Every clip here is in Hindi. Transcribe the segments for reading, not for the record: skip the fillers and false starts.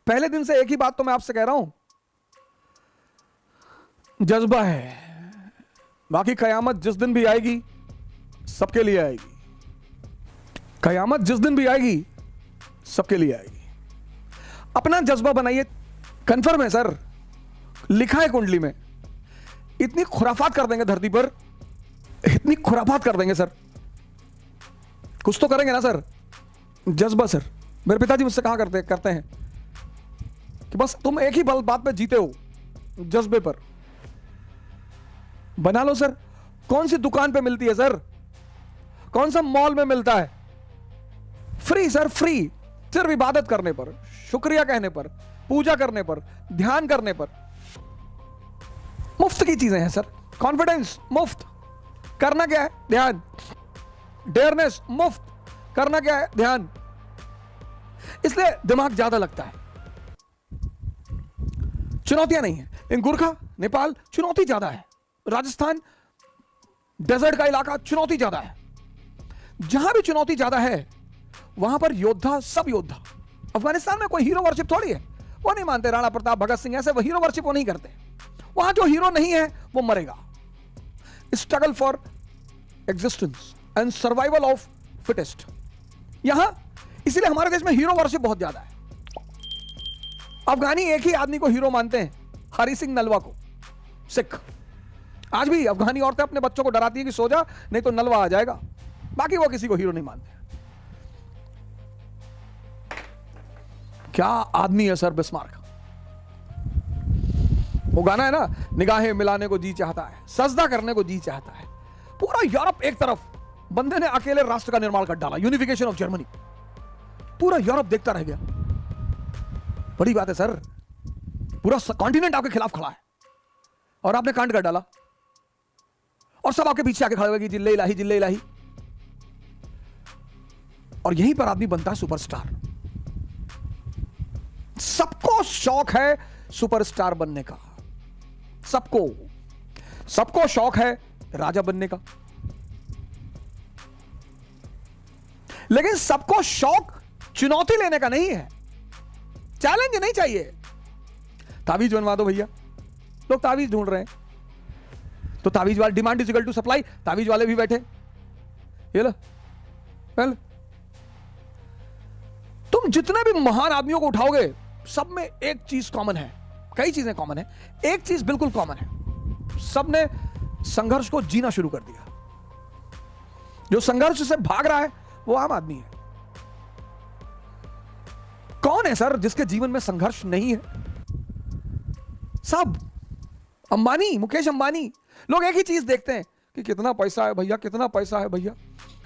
पहले दिन से एक ही बात तो मैं आपसे कह रहा हूं, जज्बा है, बाकी कयामत जिस दिन भी आएगी सबके लिए आएगी। कयामत जिस दिन भी आएगी सबके लिए आएगी। अपना जज्बा बनाइए। कंफर्म है सर, लिखा है कुंडली में। इतनी खुराफात कर देंगे धरती पर, इतनी खुराफात कर देंगे सर। कुछ तो करेंगे ना सर। जज्बा सर, मेरे पिताजी मुझसे कहा करते हैं कि बस तुम एक ही बात पे जीते हो, जज्बे पर। बना लो सर। कौन सी दुकान पे मिलती है सर? कौन सा मॉल में मिलता है? Free sir, free. सिर्फ इबादत करने पर, शुक्रिया कहने पर, पूजा करने पर, ध्यान करने पर। मुफ्त की चीजें हैं सर। कॉन्फिडेंस मुफ्त, करना क्या है? ध्यान। डेयरनेस मुफ्त, करना क्या है? ध्यान। इसलिए दिमाग ज्यादा लगता है, चुनौतियां नहीं है। इन गुरखा नेपाल चुनौती ज्यादा है, राजस्थान डेजर्ट का इलाका चुनौती ज्यादा है। जहां भी चुनौती ज्यादा है वहां पर योद्धा, सब योद्धा। अफगानिस्तान में कोई हीरो वर्शिप थोड़ी है, वो नहीं मानते। राणा प्रताप, भगत सिंह ऐसे वो हीरो वर्शिप वो नहीं करते। वहां जो हीरो नहीं है वो मरेगा। Struggle for existence and survival of fittest. यहां इसीलिए हमारे देश में हीरो वर्शिप बहुत ज्यादा है। अफगानी एक ही आदमी को हीरो मानते हैं, हरि सिंह नलवा को, सिख। आज भी अफगानी औरतें अपने बच्चों को डराती है कि सो जा नहीं तो नलवा आ जाएगा। बाकी वो किसी को हीरो नहीं मानते। क्या आदमी है सर बिस्मार्क। वो गाना है ना, निगाहें मिलाने को जी चाहता है, सजदा करने को जी चाहता है। पूरा यूरोप एक तरफ, बंदे ने अकेले राष्ट्र का निर्माण कर डाला, यूनिफिकेशन ऑफ जर्मनी। पूरा यूरोप देखता रह गया। बड़ी बात है सर, पूरा कॉन्टिनेंट आपके खिलाफ खड़ा है और आपने कांड कर डाला, और सब आपके पीछे आके खड़े हुए कि जिल्ले इलाही, जिल्ले इलाही। और यहीं पर आदमी बनता है सुपरस्टार। सबको शौक है सुपरस्टार बनने का, सबको शौक है राजा बनने का। लेकिन सबको शौक चुनौती लेने का नहीं है, चैलेंज नहीं चाहिए। तावीज बनवा दो भैया, लोग तावीज ढूंढ रहे हैं, तो तावीज वाले, demand is equal to supply, तावीज वाले भी बैठे। ये लो, तुम जितने भी महान आदमियों को उठाओगे, सब में एक चीज कॉमन है। कई चीजें कॉमन है, एक चीज बिल्कुल कॉमन है। सबने संघर्ष को जीना शुरू कर दिया। जो संघर्ष से भाग रहा है वो आम आदमी है। कौन है सर जिसके जीवन में संघर्ष नहीं है? सब। अंबानी, मुकेश अंबानी, लोग एक ही चीज देखते हैं कि कितना पैसा है भैया, कितना पैसा है भैया।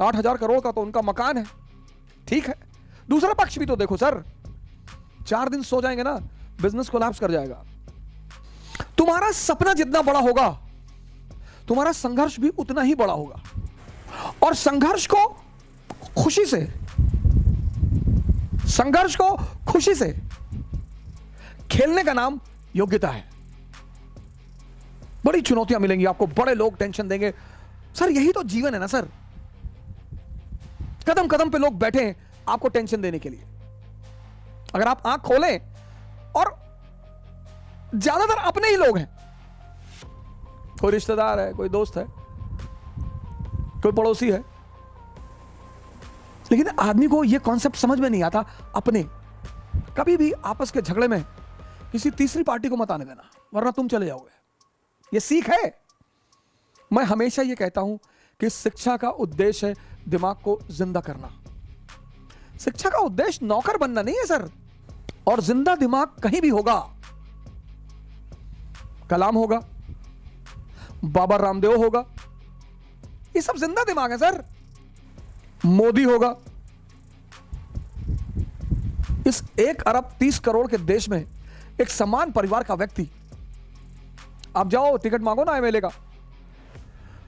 8,000 करोड़ का तो उनका मकान है। ठीक है, दूसरा पक्ष भी तो देखो सर। 4 दिन सो जाएंगे ना, बिजनेस कोलैप्स कर जाएगा। तुम्हारा सपना जितना बड़ा होगा, तुम्हारा संघर्ष भी उतना ही बड़ा होगा। और संघर्ष को खुशी से, संघर्ष को खुशी से खेलने का नाम योग्यता है। बड़ी चुनौतियां मिलेंगी आपको, बड़े लोग टेंशन देंगे। सर यही तो जीवन है ना सर। कदम कदम पे लोग बैठे हैं आपको टेंशन देने के लिए। अगर आप आंख खोलें, और ज्यादातर अपने ही लोग हैं, कोई रिश्तेदार है, कोई दोस्त है, कोई पड़ोसी है, लेकिन आदमी को यह कॉन्सेप्ट समझ में नहीं आता। अपने कभी भी आपस के झगड़े में किसी तीसरी पार्टी को मत आने देना, वरना तुम चले जाओगे। यह सीख है। मैं हमेशा यह कहता हूं कि शिक्षा का उद्देश्य है दिमाग को जिंदा करना। शिक्षा का उद्देश्य नौकर बनना नहीं है सर। और जिंदा दिमाग कहीं भी होगा। कलाम होगा, बाबा रामदेव होगा, ये सब जिंदा दिमाग है सर। मोदी होगा। इस 1 अरब 30 करोड़ के देश में एक समान परिवार का व्यक्ति, आप जाओ टिकट मांगो ना एमएलए का,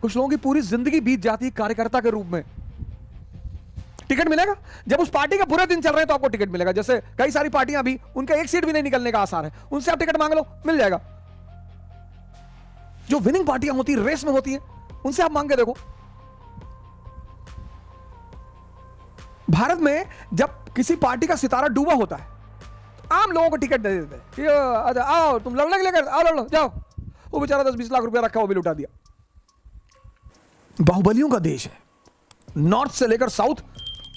कुछ लोगों की पूरी जिंदगी बीत जाती है कार्यकर्ता के रूप में। टिकट मिलेगा जब उस पार्टी के बुरे दिन चल रहे हैं तो आपको टिकट मिलेगा। जैसे कई सारी पार्टियां भी, उनका एक सीट भी नहीं निकलने का आसार है, उनसे आप टिकट मांग लो, मिल जाएगा। जो विनिंग पार्टियां होती है, रेस में होती है, उनसे आप मांग के देखो। भारत में जब किसी पार्टी का सितारा डूबा होता है आम लोगों को टिकट दे देते कि अच्छा आओ तुम लड़ लेकर आओ लड़ लो जाओ। वो बेचारा 10-20 लाख रुपया रखा वो भी लुटा दिया। बाहुबलियों का देश है, नॉर्थ से लेकर साउथ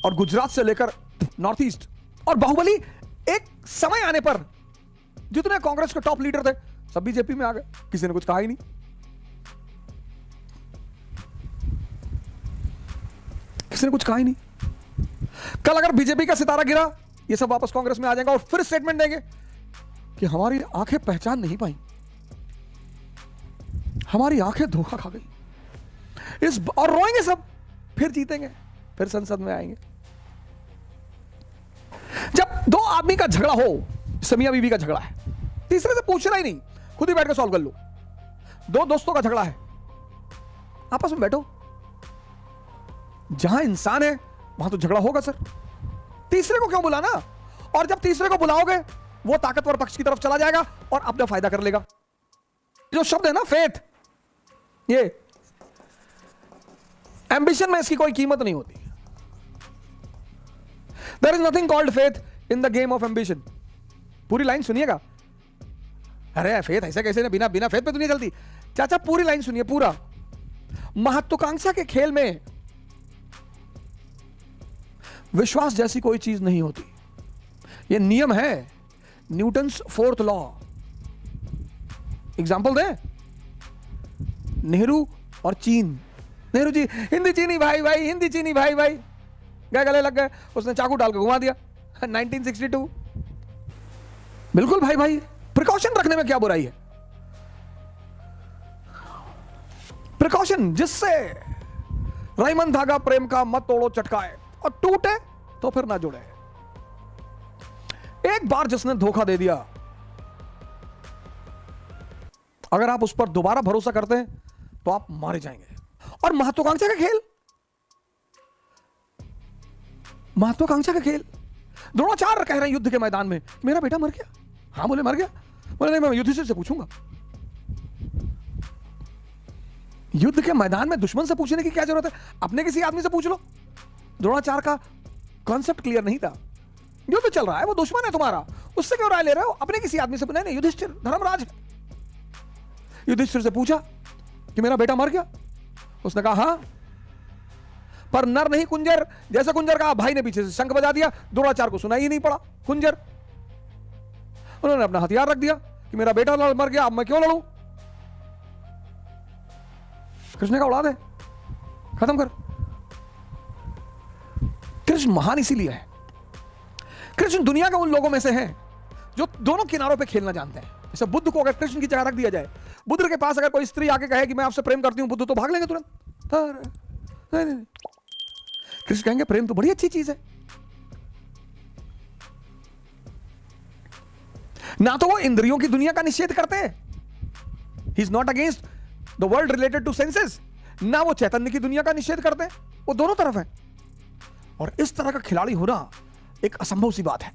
और गुजरात से लेकर नॉर्थ ईस्ट। और बाहुबली एक समय आने पर जितने कांग्रेस के टॉप लीडर थे सब बीजेपी में आ गए, किसी ने कुछ कहा ही नहीं, किसी ने कुछ कहा ही नहीं। कल अगर बीजेपी का सितारा गिरा ये सब वापस कांग्रेस में आ जाएगा और फिर स्टेटमेंट देंगे कि हमारी आंखें पहचान नहीं पाई, हमारी आंखें धोखा खा गई इस, और रोएंगे सब, फिर जीतेंगे, फिर संसद में आएंगे। जब दो आदमी का झगड़ा हो, मियां बीवी का झगड़ा है, तीसरे से पूछना ही नहीं, खुद ही बैठ कर सॉल्व कर लो। दो दोस्तों का झगड़ा है, आपस में बैठो, जहां इंसान है वहां तो झगड़ा होगा सर, तीसरे को क्यों बुलाना? और जब तीसरे को बुलाओगे वो ताकतवर पक्ष की तरफ चला जाएगा और अपना फायदा कर लेगा। जो शब्द है ना फेथ, ये एम्बिशन में इसकी कोई कीमत नहीं होती। There is nothing called faith in the game of ambition. पूरी लाइन सुनिएगा। अरे फेथ ऐसे कैसे ना, बिना बिना फेथ पे दुनिया चलती। चाचा पूरी लाइन सुनिए, पूरा। महत्वाकांक्षा के खेल में विश्वास जैसी कोई चीज नहीं होती। यह नियम है, न्यूटन्स फोर्थ लॉ। एग्जाम्पल दे, नेहरू और चीन। नेहरू जी हिंदी चीनी भाई भाई, हिंदी चीनी भाई भाई, गए गले लग गए, उसने चाकू डाल के घुमा दिया 1962। बिल्कुल भाई भाई, प्रिकॉशन रखने में क्या बुराई है? प्रिकॉशन, जिससे रईमन धागा प्रेम का मत तोड़ो चटकाए, और टूटे तो फिर ना जुड़े। एक बार जिसने धोखा दे दिया, अगर आप उस पर दोबारा भरोसा करते हैं तो आप मारे जाएंगे। और महत्वाकांक्षा का खेल, महत्वाकांक्षा का खेल, द्रोणाचार्य कह रहे हैं युद्ध के मैदान में, मेरा बेटा मर गया। हाँ बोले मर गया, बोले नहीं मैं युधिष्ठिर से पूछूंगा। युद्ध के मैदान में दुश्मन से पूछने की क्या जरूरत है, अपने किसी आदमी से पूछ लो। द्रोणाचार्य का कॉन्सेप्ट क्लियर नहीं था, युद्ध चल रहा है, वो दुश्मन है तुम्हारा, उससे क्यों राय ले रहे हो? अपने किसी आदमी से, नहीं युधिष्ठिर धर्मराज है। युधिष्ठिर से पूछा कि मेरा बेटा मर गया, उसने कहा हाँ, पर नर नहीं कुंजर, जैसे कुंजर कहा भाई ने पीछे से शंख बजा दिया, द्रोणाचार्य को सुनाई ही नहीं पड़ा कुंजर। उन्होंने अपना हथियार रख दिया कि मेरा बेटा मर गया, अब मैं क्यों लड़ूं? कृष्ण का औलाद है, खत्म कर। कृष्ण महान इसीलिए है, कृष्ण दुनिया के उन लोगों में से हैं जो दोनों किनारों पे खेलना जानते हैं। जैसे बुद्ध को अगर कृष्ण की जगह रख दिया जाए, बुद्ध के पास अगर कोई स्त्री आके कहे कि मैं आपसे प्रेम करती हूं, बुद्ध तो भाग लेंगे तुरंत। नहीं। कृष्ण कहेंगे प्रेम तो बड़ी अच्छी चीज है। ना तो वो इंद्रियों की दुनिया का निषेध करते हैं, he is not against the world related to senses, ना वो चैतन्य की दुनिया का निषेध करते हैं, वो दोनों तरफ है। और इस तरह का खिलाड़ी होना एक असंभव सी बात है।